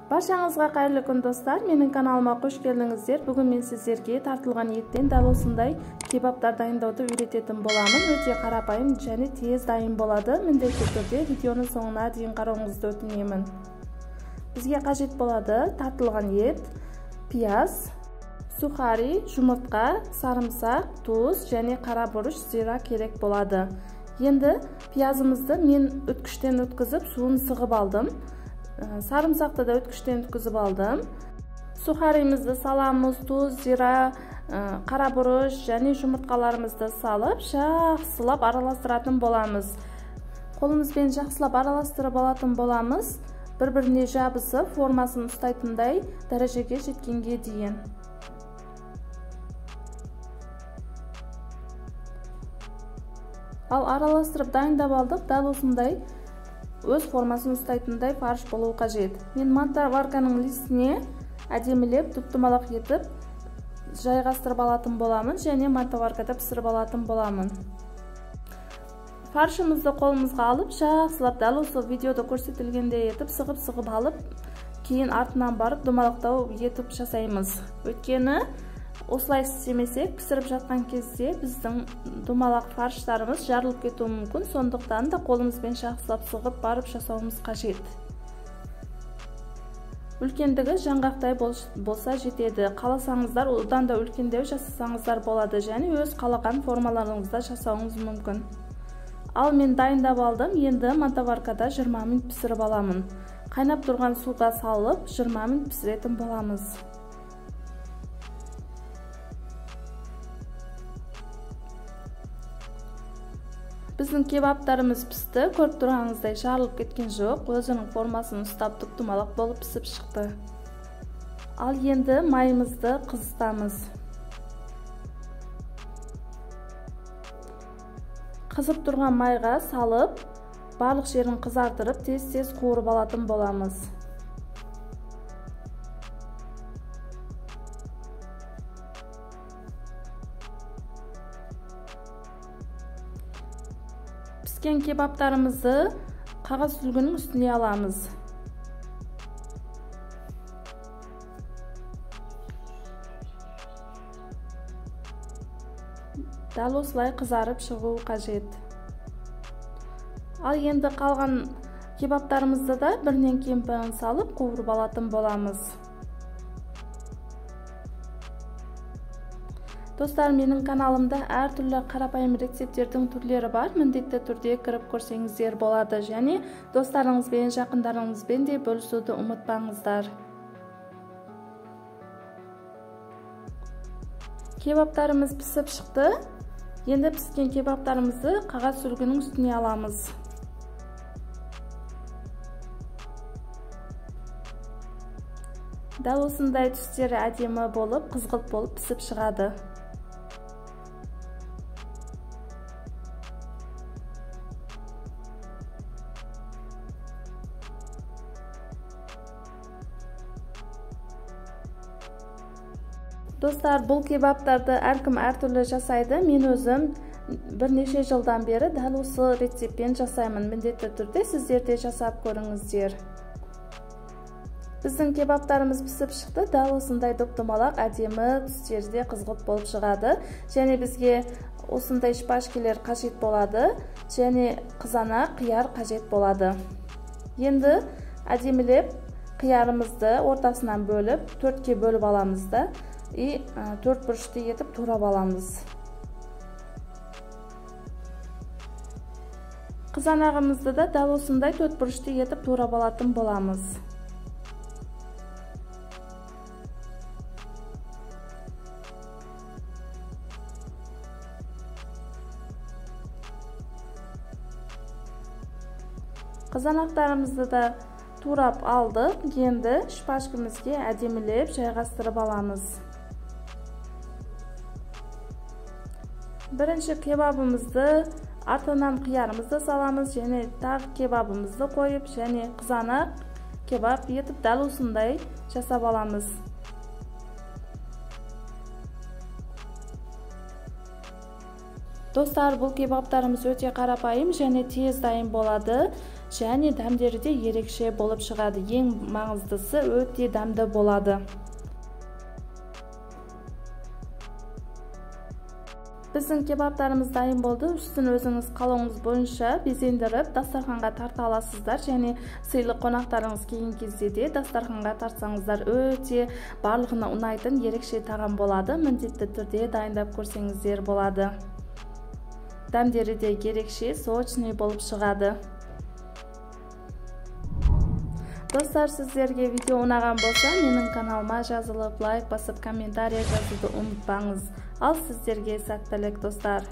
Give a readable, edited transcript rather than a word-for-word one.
Баршаңызға қайырлы күн достар, менің каналыма қош келдіңіздер. Бүгін мен сіздерге тартылған еттен дәл осындай кебаптар дайындауды үйрететін боламын. Өте қарапайым және тез дайын болады. Міндетті түрде видеоны соңына дейін қарауыңызды өтінемін. Бізге қажет болады тартылған ет, пияз, сухари, жұмыртқа, сарымсақ, тұз және қара бұрыш, зира керек болады. Енді пиязымызды мен өткіштен өткізіп суын сығып алдым. Сарымсақты да өткіштен өткізіп алдым. Сухаримізді саламыз, тұз, зира, қара бұрыш және жұмыртқаларымызды салып, жақсылап араластыратын боламыз. Қолымызбен жақсылап араластырып алатын боламыз. Бір-біріне жабысып, формасын ұстайтындай дәрежеге жеткенге дейін. Ал араластырып дайындап алдық, дәл осындай өз формасын ұстайтындай фарш болуы қажет. Мен мантоварканың листіне әдемілеп, тұп-тұмалақ етіп жайғастырып алатын боламын және мантоваркада пісіріп алатын боламын. Фаршымызды қолымызға алып, жақсылап дәл осы видеода көрсетілгендей етіп сығып алып, кейін артынан барып домалақтау етіп жасаймыз. Өйткені осылай істемесек, пісіріп жатқан кезде біздің домалақ фарштарымыз жарылып кетуі мүмкін, сондықтан да қолымызбен жақсылап сығып барып жасауымыз қажет. Үлкендігі жаңғақтай болса жетеді. Қаласаңыздар, одан да үлкендеу жасасаңыздар болады және өз қалаған формаларыңызда жасауыңыз мүмкін. Ал мен дайындап алдым, енді мантоваркада 20 минут пісіріп аламын. Қайнап тұрған суға салып, 20 минут пісіретін боламыз. Біздің кебаптарымыз пісті, көріп тұрғаныңыздай жарылып кеткен жоқ, өзінің формасын ұстап тұп-тұмалақ болып пісіп шықты. Ал енді майымызды қызытамыз. Қызып тұрған майға салып, барлық жерін қызартырып, тез-тез қуырып алатын боламыз. Піскен кебаптарымызды қағаз сүлгінің үстіне аламыз. Дәл осылай қызарып шығуы қажет. Ал енді қалған кебаптарымызды да бірінен кейін бірін салып қуырып алатын боламыз. Достар, менің каналымда әртүрлі қарапайым рецепттердің түрлері бар. Міндетті түрде кіріп көрсеңіздер болады және достарыңызбен, жақындарыңызбен де бөлісуді ұмытпаңыздар. Кебаптарымыз пісіп шықты. Енді піскен кебаптарымызды қағаз сүлгінің үстіне аламыз. Дәл осындай түстері әдемі болып, қызғылт болып пісіп шығады. Достар, бұл кебаптарды әркім әртүрлі жасайды. Мен өзім бірнеше жылдан бері дәл осы рецептпен жасаймын. Міндетті түрде сіздер де жасап көріңіздер. Біздің кебаптарымыз пісіп шықты. Дәл осындай доп-домалақ әдемі түстерде қызғылт болып шығады. Және бізге осындай шпажкелер қажет болады. Және қызана қияр қажет болады. Енді әдемілеп қиярымызды ортасынан бөліп, төртке бөліп аламыз да. Төрт бұрышты етіп турап аламыз. Қызанағымызды да дәл осындай төрт бұрышты етіп турап алатын боламыз. Қызанақтарымызды да турап алдық. Енді шпажкамызге әдемілеп жайғастырып аламыз. Бірінші кебабымызды артынан қиярымызды саламыз және тағы кебабымызды қойып және қызанақ кебаб етіп дәл осындай жасап аламыз. Достар, бұл кебаптарымыз өте қарапайым және тез дайын болады. және дәмдері де ерекше болып шығады. Ең маңыздысы өте дәмді болады. Біздің кебаптарымыз дайын болды. Үстін өзіңіз қалауыңыз бойынша безендіріп, дастарханға тарта аласыздар. Және сыйлы қонақтарыңыз келген кезде де дастарханға тартсаңыздар өте барлығына ұнайтын ерекше тағам болады. Міндетті түрде дайындап көрсеңіздер болады. Дәмдері де ерекше, сочный болып шығады. Достар, сіздерге видео ұнаған болса, менің каналыма жазылып, лайк басып, комментария жазуды ұмытпаңыз. Ал сіздерге сәттілік, достар.